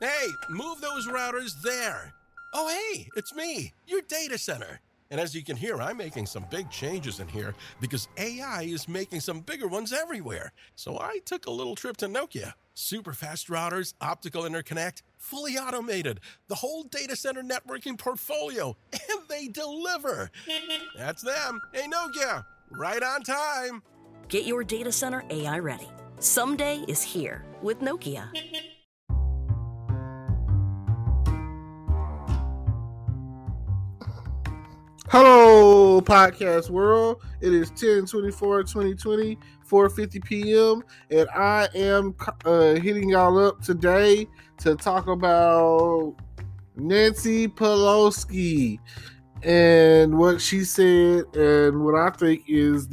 Hey, move those routers there. Oh, hey, it's me, your data center. And as you can hear, I'm making some big changes in here because AI is making some bigger ones everywhere. So I took a little trip to Nokia. Super fast routers, optical interconnect, fully automated, the whole data center networking portfolio, and they deliver. That's them. Hey, Nokia, right on time. Get your data center AI ready. Someday is here with Nokia. Hello, podcast world. It is 10/24/2020, 4:50 p.m. and I am hitting y'all up today to talk about Nancy Pelosi and what she said and what I think is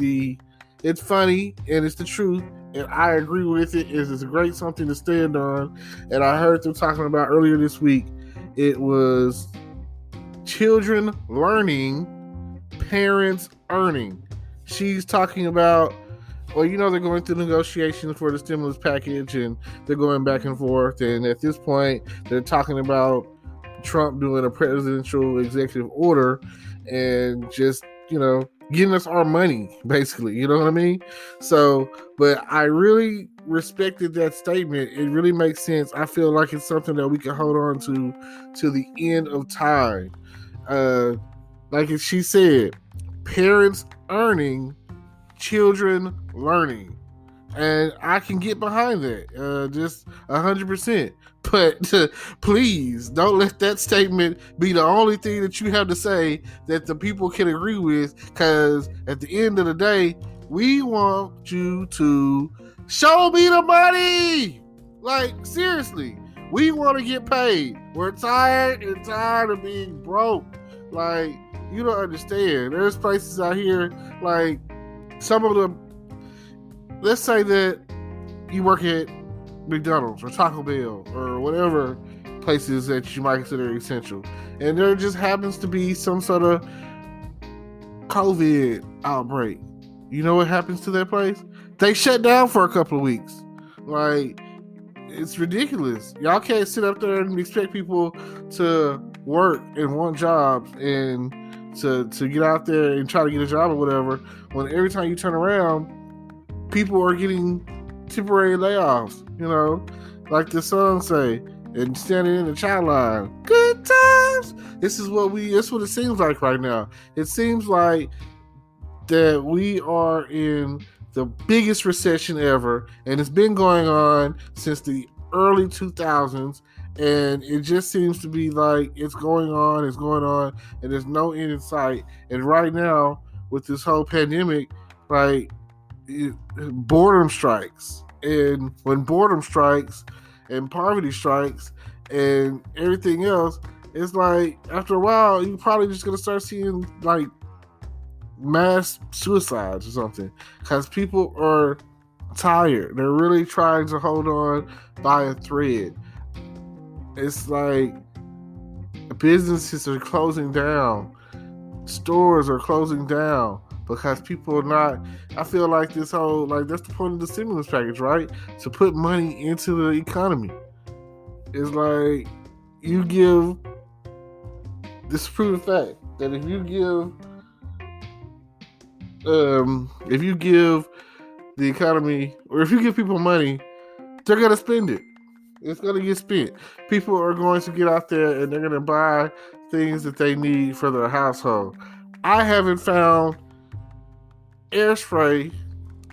it's funny and it's the truth and I agree with it. It's a great something to stand on. And I heard them talking about earlier this week. It was children learning, parents earning. She's talking about, well, they're going through negotiations for the stimulus package and they're going back and forth. And at this point, they're talking about Trump doing a presidential executive order and just, getting us our money, basically. You know what I mean? So, but I really respected that statement. It really makes sense. I feel like it's something that we can hold on to the end of time. Like she said, parents earning, children learning. And I can get behind that, just 100%. But please don't let that statement be the only thing that you have to say that the people can agree with, because at the end of the day, we want you to show me the money. Like, seriously, we want to get paid. We're tired of being broke. Like, you don't understand. There's places out here, like some of them, let's say that you work at McDonald's or Taco Bell or whatever places that you might consider essential, and there just happens to be some sort of COVID outbreak. You know what happens to that place? They shut down for a couple of weeks. Like, it's ridiculous. Y'all can't sit up there and expect people to work and want jobs and to get out there and try to get a job or whatever, when every time you turn around, people are getting temporary layoffs, like the song say, and standing in the child line. Good times. That's what it seems like right now. It seems like that we are in the biggest recession ever, and it's been going on since the early 2000s, and it just seems to be like it's going on, and there's no end in sight. And right now, with this whole pandemic, like, boredom strikes. And when boredom strikes and poverty strikes and everything else, it's like after a while you're probably just gonna start seeing like mass suicides or something, because people are tired. They're really trying to hold on by a thread. It's like businesses are closing down, stores are closing down, because people are not. I feel like this whole, that's the point of the stimulus package, right? To put money into the economy. It's like you give, this is proven fact, that if you give the economy, or if you give people money, they're going to spend it. It's going to get spent. People are going to get out there and they're going to buy things that they need for their household. I haven't found air spray,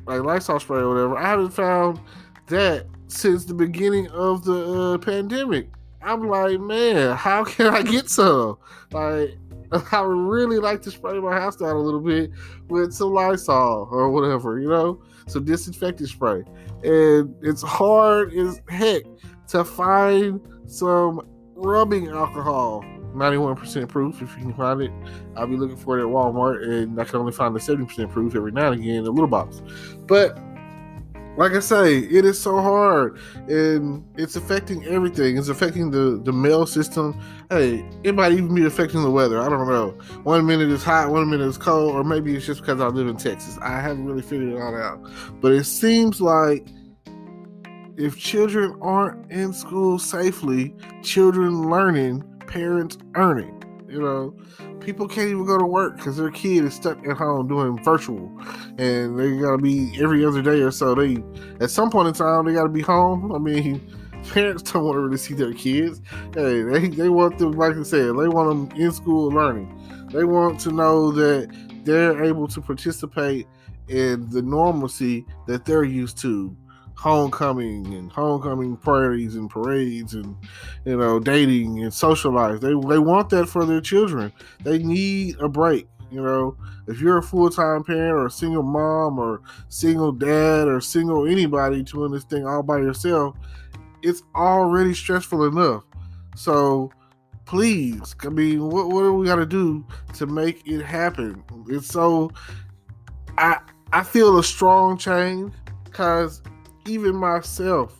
like Lysol spray or whatever. I haven't found that since the beginning of the pandemic. I'm like, man, how can I get some? Like, I would really like to spray my house down a little bit with some Lysol or whatever, some disinfectant spray. And it's hard as heck to find some rubbing alcohol. 91% proof, if you can find it. I'll be looking for it at Walmart, and I can only find the 70% proof every now and again in a little box. But like I say, it is so hard, and it's affecting everything. It's affecting the mail system. Hey, it might even be affecting the weather. I don't know. 1 minute it's hot, 1 minute it's cold, or maybe it's just because I live in Texas. I haven't really figured it all out. But it seems like if children aren't in school safely, children learning, parents earning. You know, people can't even go to work because their kid is stuck at home doing virtual, and they gotta be every other day or so. They, at some point in time, they gotta be home. I mean, parents don't want to really see their kids. Hey, they want them, like I said, they want them in school learning. They want to know that they're able to participate in the normalcy that they're used to. Homecoming parties and parades and, you know, dating and social life. They want that for their children. They need a break. You know, if you're a full-time parent or a single mom or single dad or single anybody doing this thing all by yourself, it's already stressful enough. So please, I mean, what do we got to do to make it happen? It's so, I feel a strong change because even myself,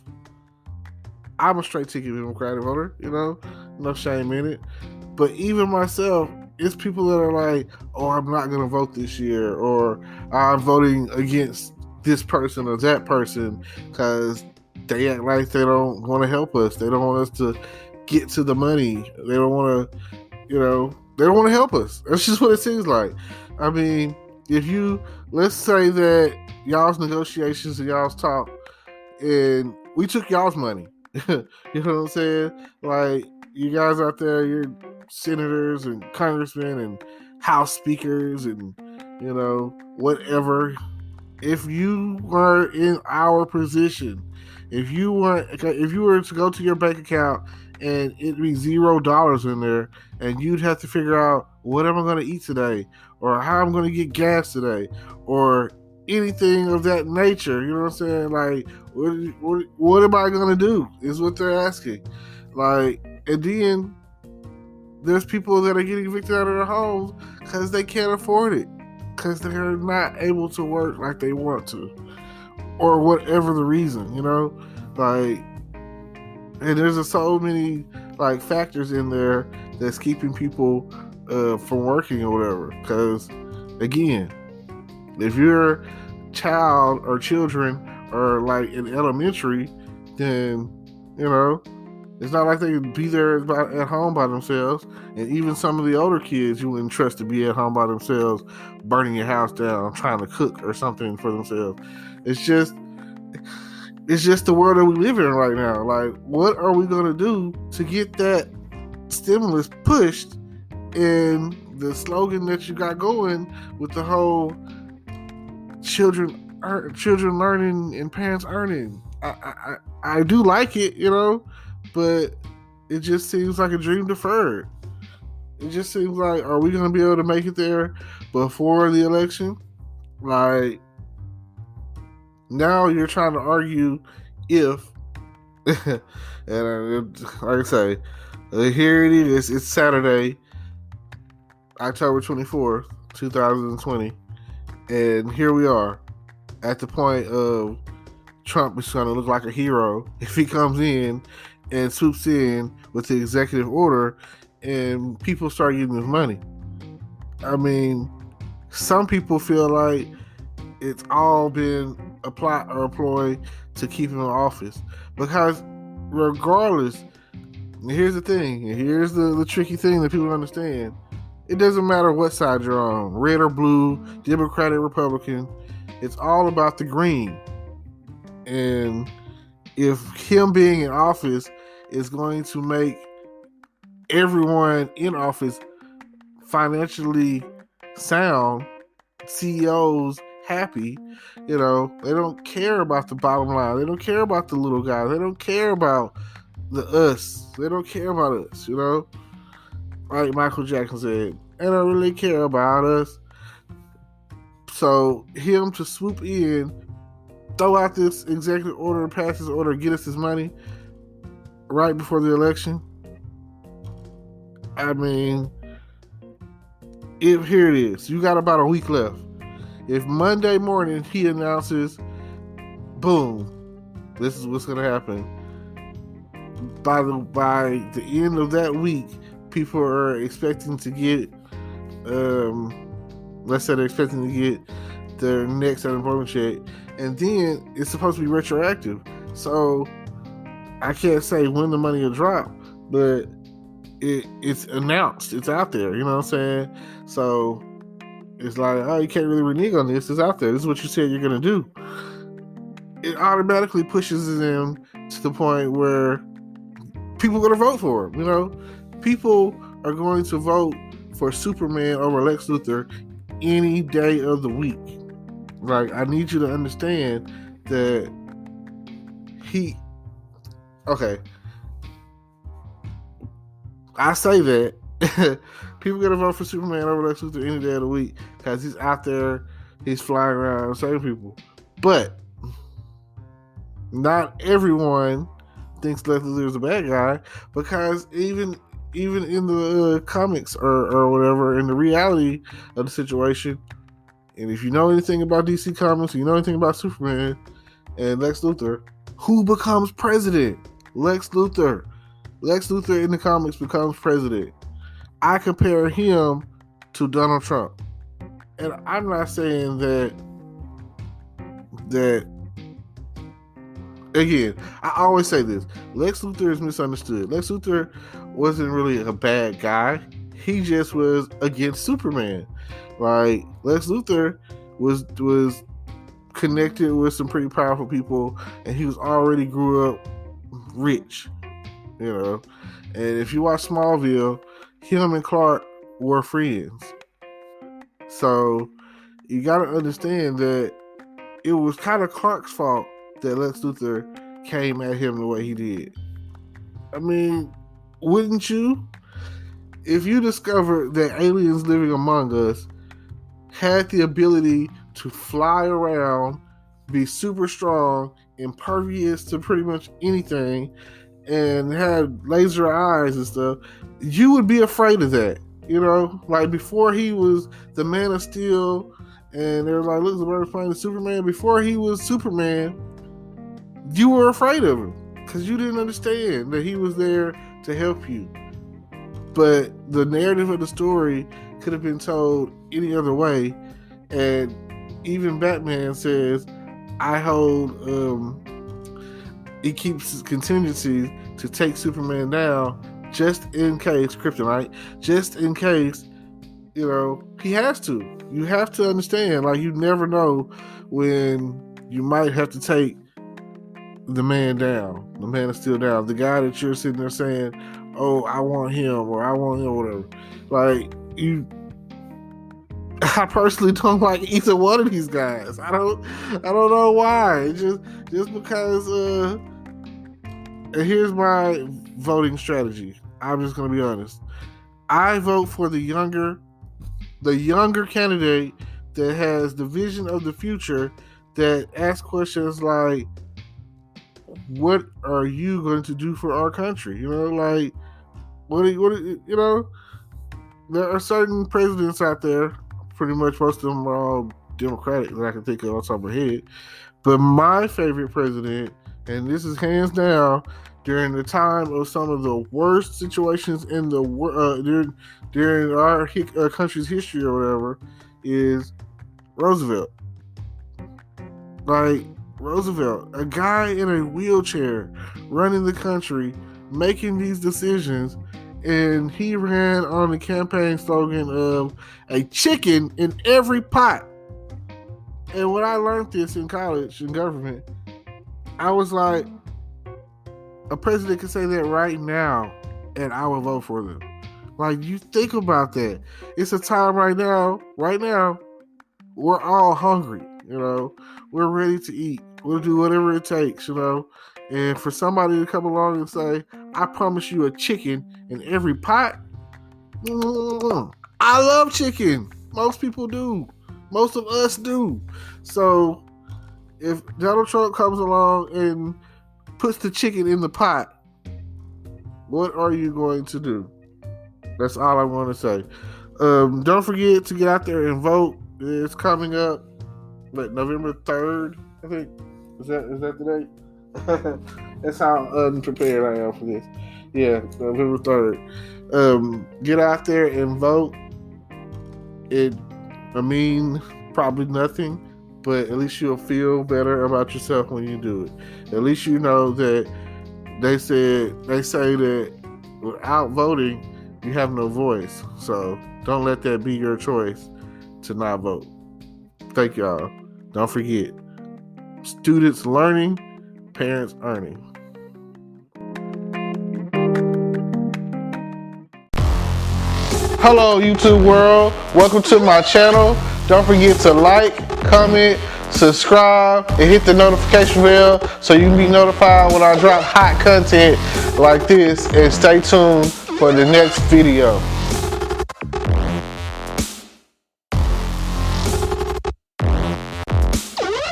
I'm a straight ticket Democratic voter, you know, no shame in it. But even myself, it's people that are like, oh, I'm not going to vote this year, or I'm voting against this person or that person because they act like they don't want to help us. They don't want us to get to the money. They don't want to, you know, they don't want to help us. That's just what it seems like. I mean, let's say that y'all's negotiations and y'all's talk, and we took y'all's money. You know what I'm saying? Like, you guys out there, you're senators and congressmen and house speakers and, you know, whatever. If you were in our position, if you were to go to your bank account and it'd be $0 in there, and you'd have to figure out what am I going to eat today, or how I'm going to get gas today, or anything of that nature, you know what I'm saying? Like, what am I going to do is what they're asking. Like, and then there's people that are getting evicted out of their homes because they can't afford it, because they're not able to work like they want to, or whatever the reason, you know? Like, and there's so many like factors in there that's keeping people from working or whatever. Because again, if your child or children are like in elementary, then, you know, it's not like they can be there at home by themselves. And even some of the older kids you wouldn't trust to be at home by themselves, burning your house down, trying to cook or something for themselves. It's just the world that we live in right now. Like, what are we going to do to get that stimulus pushed? And the slogan that you got going with the whole children learning and parents earning, I do like it, you know, but it just seems like a dream deferred. It just seems like, are we going to be able to make it there before the election? Like, now you're trying to argue if, and like I say, here it is. It's Saturday, October 24th, 2020, and here we are at the point of Trump is going to look like a hero if he comes in and swoops in with the executive order and people start getting his money. I mean, some people feel like it's all been a plot or a ploy to keep him in office, because regardless, here's the thing, and here's the tricky thing that people understand: it doesn't matter what side you're on, red or blue, Democratic, Republican, it's all about the green. And if him being in office is going to make everyone in office financially sound, CEOs happy, you know, they don't care about the bottom line. They don't care about the little guys. They don't care about the us. They don't care about us, you know? Like Michael Jackson said, they don't really care about us. So him to swoop in, throw out this executive order, pass this order, get us his money right before the election. I mean, here it is. You got about a week left. If Monday morning he announces, boom, this is what's going to happen, by the end of that week, people are expecting to get, let's say they're expecting to get their next unemployment check, and then it's supposed to be retroactive. So I can't say when the money will drop, but it's announced. It's out there. You know what I'm saying? So it's like, oh, you can't really renege on this. It's out there. This is what you said you're going to do. It automatically pushes them to the point where people are going to vote for him. You know, people are going to vote for Superman over Lex Luthor any day of the week. Like, I need you to understand that okay, I say that people are going to vote for Superman over Lex Luthor any day of the week because he's out there, he's flying around saving people. But not everyone thinks Lex Luthor is a bad guy, because even in the comics or whatever, in the reality of the situation, and if you know anything about DC Comics, you know anything about Superman and Lex Luthor, who becomes president? Lex Luthor. Lex Luthor in the comics becomes president. I compare him to Donald Trump. And I'm not saying that again, I always say this. Lex Luthor is misunderstood. Lex Luthor wasn't really a bad guy. He just was against Superman. Like, Lex Luthor was connected with some pretty powerful people, and he was already grew up rich, you know. And if you watch Smallville, him and Clark were friends. So you got to understand that it was kind of Clark's fault that Lex Luthor came at him the way he did. I mean, wouldn't you? If you discovered that aliens living among us had the ability to fly around, be super strong, impervious to pretty much anything, and had laser eyes and stuff, you would be afraid of that. You know, like before he was the Man of Steel, and they were like, look, the bird playing the Superman. Before he was Superman, you were afraid of him because you didn't understand that he was there to help you. But the narrative of the story could have been told any other way. And even Batman says, I hold, it keeps contingencies to take Superman down just in case, kryptonite, just in case, you know, he has to. You have to understand, like, you never know when you might have to take the man down. The Man is still down. The guy that you're sitting there saying, oh, I want him, or I want him, or whatever. Like, I personally don't like either one of these guys. I don't know why. Just because, and here's my voting strategy. I'm just going to be honest. I vote for the younger candidate that has the vision of the future, that asks questions like, what are you going to do for our country? You know, like, you know, there are certain presidents out there, pretty much most of them are all Democratic that I can think of on top of my head. But my favorite president, and this is hands down, during the time of some of the worst situations in the during our country's history or whatever, is Roosevelt. Like, Roosevelt, a guy in a wheelchair running the country, making these decisions, and he ran on the campaign slogan of a chicken in every pot. And when I learned this in college, in government, I was like, a president can say that right now, and I will vote for them. Like, you think about that. It's a time right now, we're all hungry, you know. We're ready to eat. We'll do whatever it takes, you know. And for somebody to come along and say, I promise you a chicken in every pot. I love chicken. Most people do. Most of us do. So if Donald Trump comes along and puts the chicken in the pot, what are you going to do? That's all I want to say. Don't forget to get out there and vote. It's coming up, November 3rd, I think. Is that the date? That's how unprepared I am for this. Yeah, November 3rd. Get out there and vote. It, I mean, probably nothing, but at least you'll feel better about yourself when you do it. At least you know that they say that without voting, you have no voice. So don't let that be your choice to not vote. Thank y'all. Don't forget, students learning, parents earning. Hello, YouTube world. Welcome to my channel. Don't forget to like, comment, subscribe, and hit the notification bell so you can be notified when I drop hot content like this. And stay tuned for the next video.